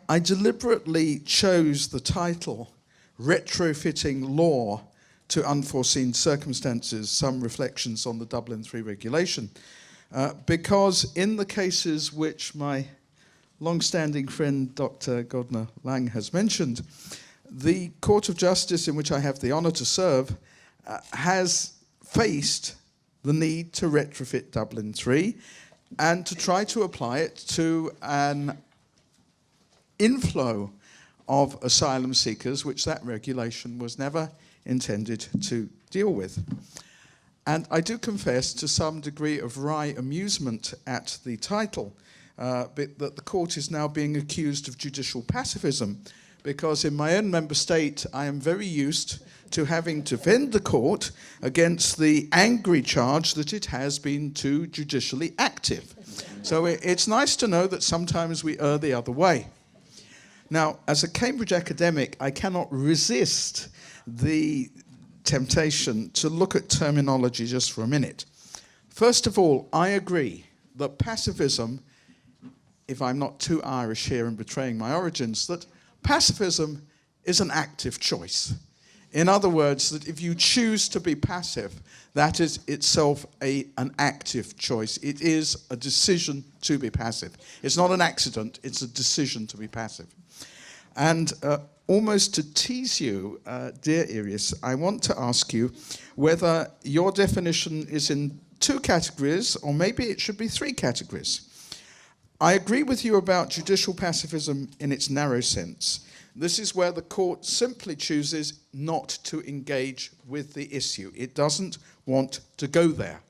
I deliberately chose the title, Retrofitting Law to Unforeseen Circumstances, Some Reflections on the Dublin III Regulation, because in the cases which my long-standing friend Dr. Godner-Lang has mentioned, the Court of Justice in which I have the honour to serve has faced the need to retrofit Dublin III and to try to apply it to an inflow of asylum seekers, which that regulation was never intended to deal with. And I do confess to some degree of wry amusement at the title, that the court is now being accused of judicial passivism, because in my own member state I am very used to having to defend the court against the angry charge that it has been too judicially active. So it's nice to know that sometimes we err the other way. Now, as a Cambridge academic, I cannot resist the temptation to look at terminology just for a minute. First of all, I agree that passivism, if I'm not too Irish here and betraying my origins, that passivism is an active choice. In other words, that if you choose to be passive, that is itself an active choice. It is a decision to be passive. It's not an accident, it's a decision to be passive. And almost to tease you, dear Iris, I want to ask you whether your definition is in 2 categories, or maybe it should be 3 categories. I agree with you about judicial passivism in its narrow sense. This is where the court simply chooses not to engage with the issue. It doesn't want to go there.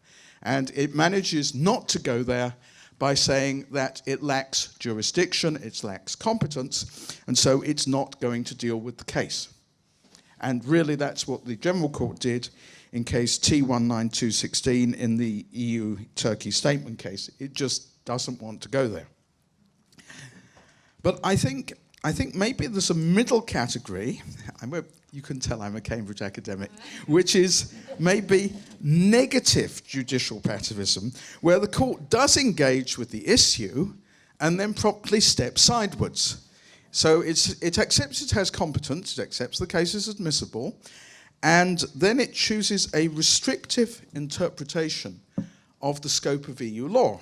And it manages not to go there by saying that it lacks jurisdiction, it lacks competence, and so it's not going to deal with the case. And really that's what the General Court did in case T19216 in the EU-Turkey statement case. It just doesn't want to go there. But I think maybe there's a middle category, you can tell I'm a Cambridge academic, which is maybe negative judicial passivism, where the court does engage with the issue and then promptly steps sidewards. So it accepts it has competence, it accepts the case is admissible, and then it chooses a restrictive interpretation of the scope of EU law.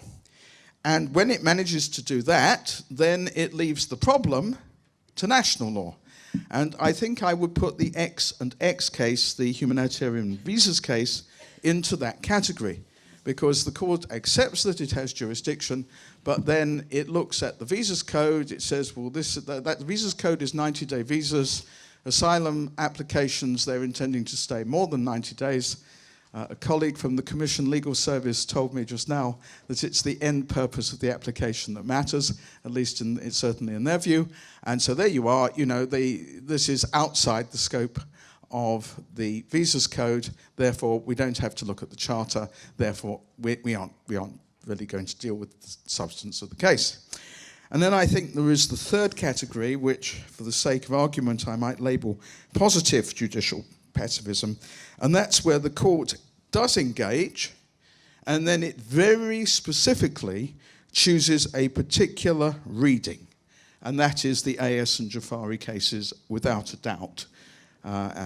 And when it manages to do that, then it leaves the problem to national law. And I think I would put the X and X case, the humanitarian visas case, into that category, because the court accepts that it has jurisdiction, but then it looks at the visas code, it says, well, that visas code is 90-day visas, asylum applications, they're intending to stay more than 90 days. A colleague from the Commission Legal Service told me just now that it's the end purpose of the application that matters, at least certainly in their view. And so there you are, this is outside the scope of the visas code, therefore we don't have to look at the charter, therefore we aren't really going to deal with the substance of the case. And then I think there is the third category, which for the sake of argument I might label positive judicial passivism, and that's where the court does engage, and then it very specifically chooses a particular reading, and that is the AS and Jafari cases without a doubt. I'll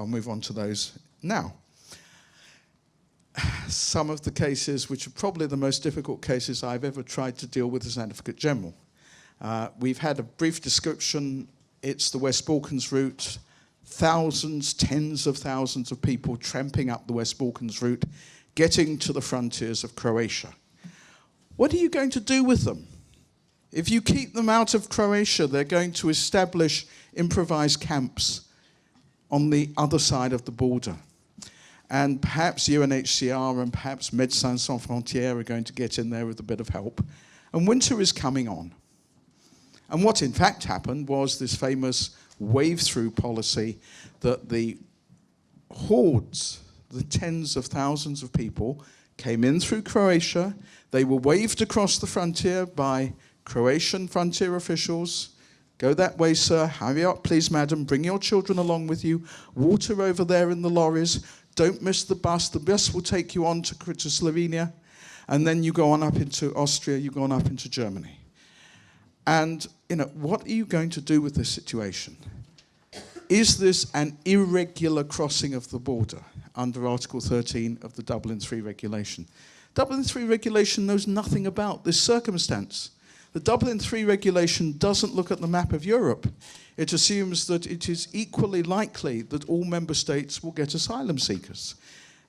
move on to those now. Some of the cases, which are probably the most difficult cases I've ever tried to deal with as an Advocate General. We've had a brief description. It's the West Balkans route. Thousands, tens of thousands of people tramping up the West Balkans route, getting to the frontiers of Croatia. What are you going to do with them? If you keep them out of Croatia, they're going to establish improvised camps on the other side of the border. And perhaps UNHCR and perhaps Médecins Sans Frontières are going to get in there with a bit of help. And winter is coming on. And what in fact happened was this famous wave-through policy that the hordes, the tens of thousands of people, came in through Croatia. They were waved across the frontier by Croatian frontier officials. Go that way, sir. Hurry up, please, madam. Bring your children along with you. Water over there in the lorries. Don't miss the bus. The bus will take you on to Slovenia. And then you go on up into Austria. You go on up into Germany. And, what are you going to do with this situation? Is this an irregular crossing of the border under Article 13 of the Dublin III regulation? Dublin III regulation knows nothing about this circumstance. The Dublin III regulation doesn't look at the map of Europe. It assumes that it is equally likely that all member states will get asylum seekers.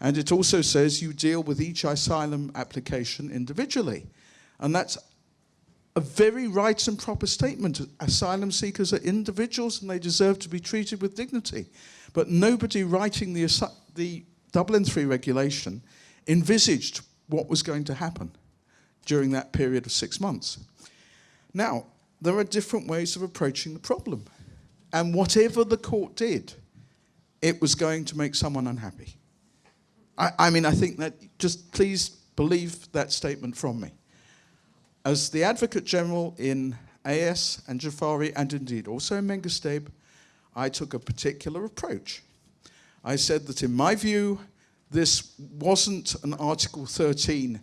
And it also says you deal with each asylum application individually. And that's a very right and proper statement. Asylum seekers are individuals and they deserve to be treated with dignity. But nobody writing the Dublin III regulation envisaged what was going to happen during that period of 6 months. Now, there are different ways of approaching the problem. And whatever the court did, it was going to make someone unhappy. I think that, just please believe that statement from me. As the Advocate General in AS and Jafari, and indeed also in Mengestebe, I took a particular approach. I said that in my view, this wasn't an Article 13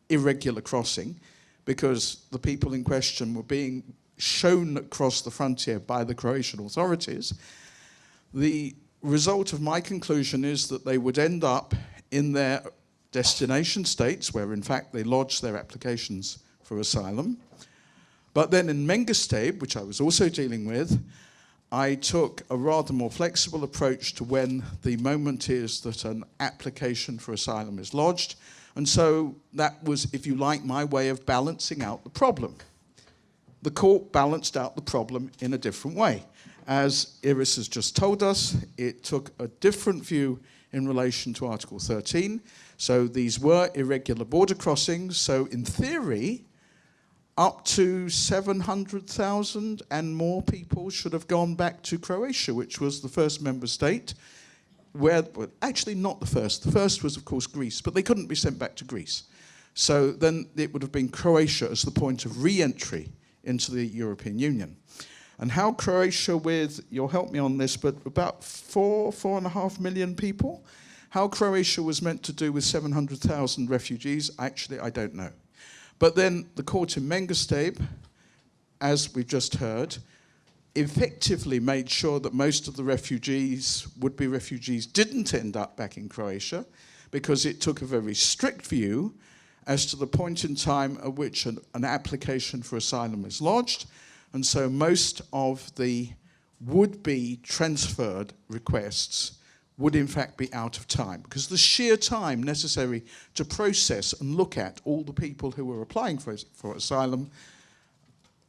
irregular crossing, because the people in question were being shown across the frontier by the Croatian authorities. The result of my conclusion is that they would end up in their destination states, where in fact they lodged their applications for asylum. But then in Mengestebe, which I was also dealing with, I took a rather more flexible approach to when the moment is that an application for asylum is lodged. And so that was, if you like, my way of balancing out the problem. The court balanced out the problem in a different way. As Iris has just told us, it took a different view in relation to Article 13. So these were irregular border crossings. So in theory, up to 700,000 and more people should have gone back to Croatia, which was the first member state, well, actually not the first. The first was, of course, Greece, but they couldn't be sent back to Greece. So then it would have been Croatia as the point of re-entry into the European Union. And how Croatia with, you'll help me on this, but about 4.5 million people, how Croatia was meant to do with 700,000 refugees, actually, I don't know. But then the court in Mengestebe, as we've just heard, effectively made sure that most of the refugees, would-be refugees, didn't end up back in Croatia, because it took a very strict view as to the point in time at which an application for asylum is lodged. And so most of the would-be transferred requests would in fact be out of time, because the sheer time necessary to process and look at all the people who were applying for asylum,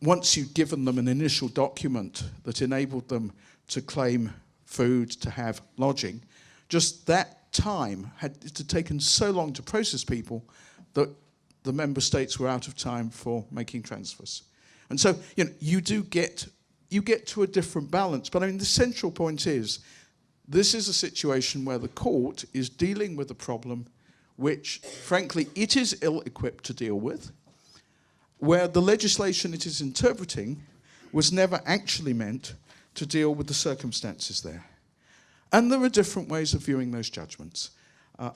once you'd given them an initial document that enabled them to claim food, to have lodging, just that time had taken so long to process people that the member states were out of time for making transfers. And so, you get to a different balance. But I mean, the central point is, this is a situation where the court is dealing with a problem which, frankly, it is ill-equipped to deal with, where the legislation it is interpreting was never actually meant to deal with the circumstances there. And there are different ways of viewing those judgments.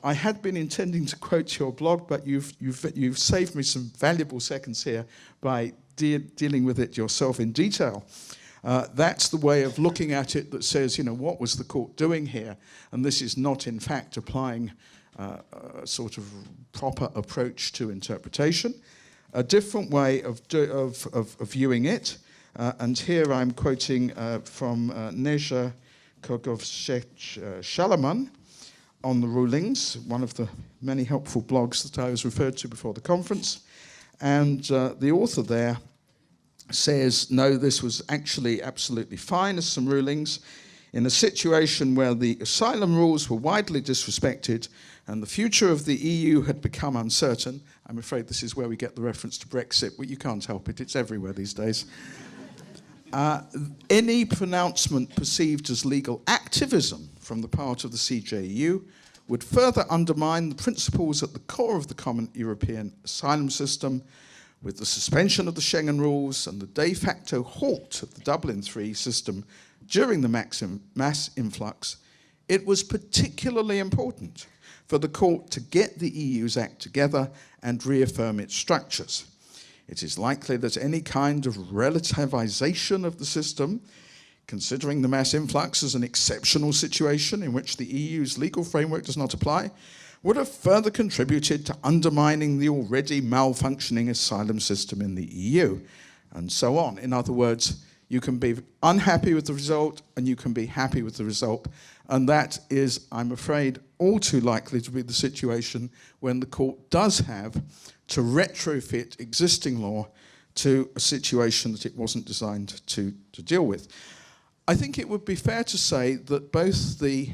I had been intending to quote your blog, but you've saved me some valuable seconds here by dealing with it yourself in detail. That's the way of looking at it that says, what was the court doing here? And this is not, in fact, applying a sort of proper approach to interpretation. A different way of viewing it, and here I'm quoting from Neja Kogovšek-Šalaman on the rulings, one of the many helpful blogs that I was referred to before the conference. And the author there says, no, this was actually absolutely fine as some rulings in a situation where the asylum rules were widely disrespected and the future of the EU had become uncertain. I'm afraid this is where we get the reference to Brexit, but you can't help it, it's everywhere these days. Any pronouncement perceived as legal activism from the part of the CJEU would further undermine the principles at the core of the common European asylum system, with the suspension of the Schengen rules and the de facto halt of the Dublin III system during the mass influx. It was particularly important for the court to get the EU's act together and reaffirm its structures. It is likely that any kind of relativization of the system, considering the mass influx as an exceptional situation in which the EU's legal framework does not apply, would have further contributed to undermining the already malfunctioning asylum system in the EU, and so on. In other words, you can be unhappy with the result and you can be happy with the result, and that is, I'm afraid, all too likely to be the situation when the court does have to retrofit existing law to a situation that it wasn't designed to deal with. I think it would be fair to say that both the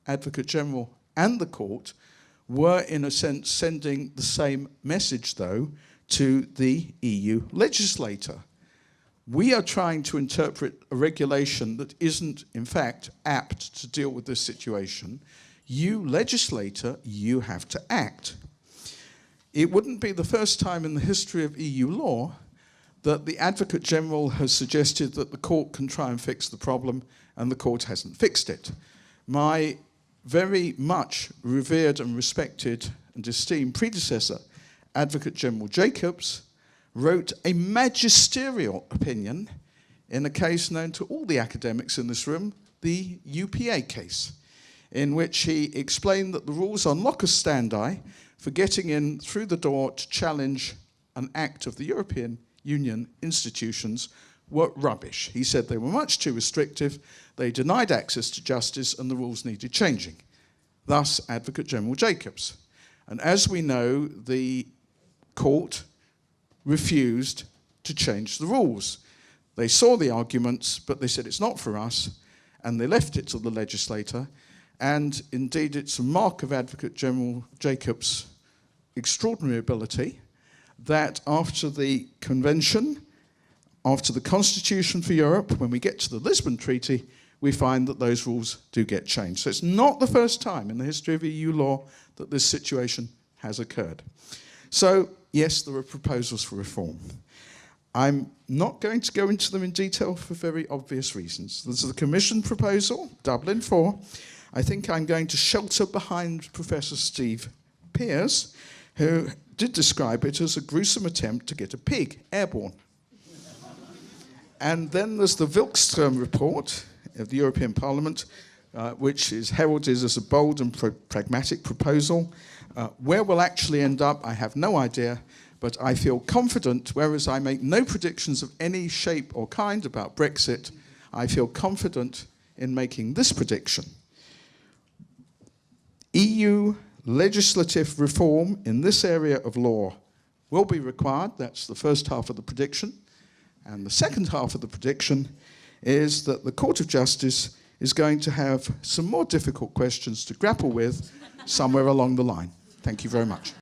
Advocate General and the court were, in a sense, sending the same message, though, to the EU legislator. We are trying to interpret a regulation that isn't, in fact, apt to deal with this situation. You, legislator, you have to act. It wouldn't be the first time in the history of EU law that the Advocate General has suggested that the court can try and fix the problem, and the court hasn't fixed it. My very much revered and respected and esteemed predecessor, Advocate General Jacobs, wrote a magisterial opinion in a case known to all the academics in this room, the UPA case, in which he explained that the rules on locus standi for getting in through the door to challenge an act of the European Union institutions were rubbish. He said they were much too restrictive, they denied access to justice, and the rules needed changing. Thus, Advocate General Jacobs. And as we know, the court refused to change the rules. They saw the arguments, but they said it's not for us, and they left it to the legislator. And indeed, it's a mark of Advocate General Jacobs' extraordinary ability that after the Convention, after the Constitution for Europe, when we get to the Lisbon Treaty, we find that those rules do get changed. So it's not the first time in the history of EU law that this situation has occurred. So, yes, there are proposals for reform. I'm not going to go into them in detail for very obvious reasons. There's the Commission proposal, Dublin 4. I think I'm going to shelter behind Professor Steve Pearce, who did describe it as a gruesome attempt to get a pig airborne. And then there's the Wilkström report of the European Parliament, which is heralded as a bold and pragmatic proposal. Where we'll actually end up, I have no idea, but I feel confident, whereas I make no predictions of any shape or kind about Brexit, I feel confident in making this prediction. EU legislative reform in this area of law will be required. That's the first half of the prediction. And the second half of the prediction is that the Court of Justice is going to have some more difficult questions to grapple with somewhere along the line. Thank you very much.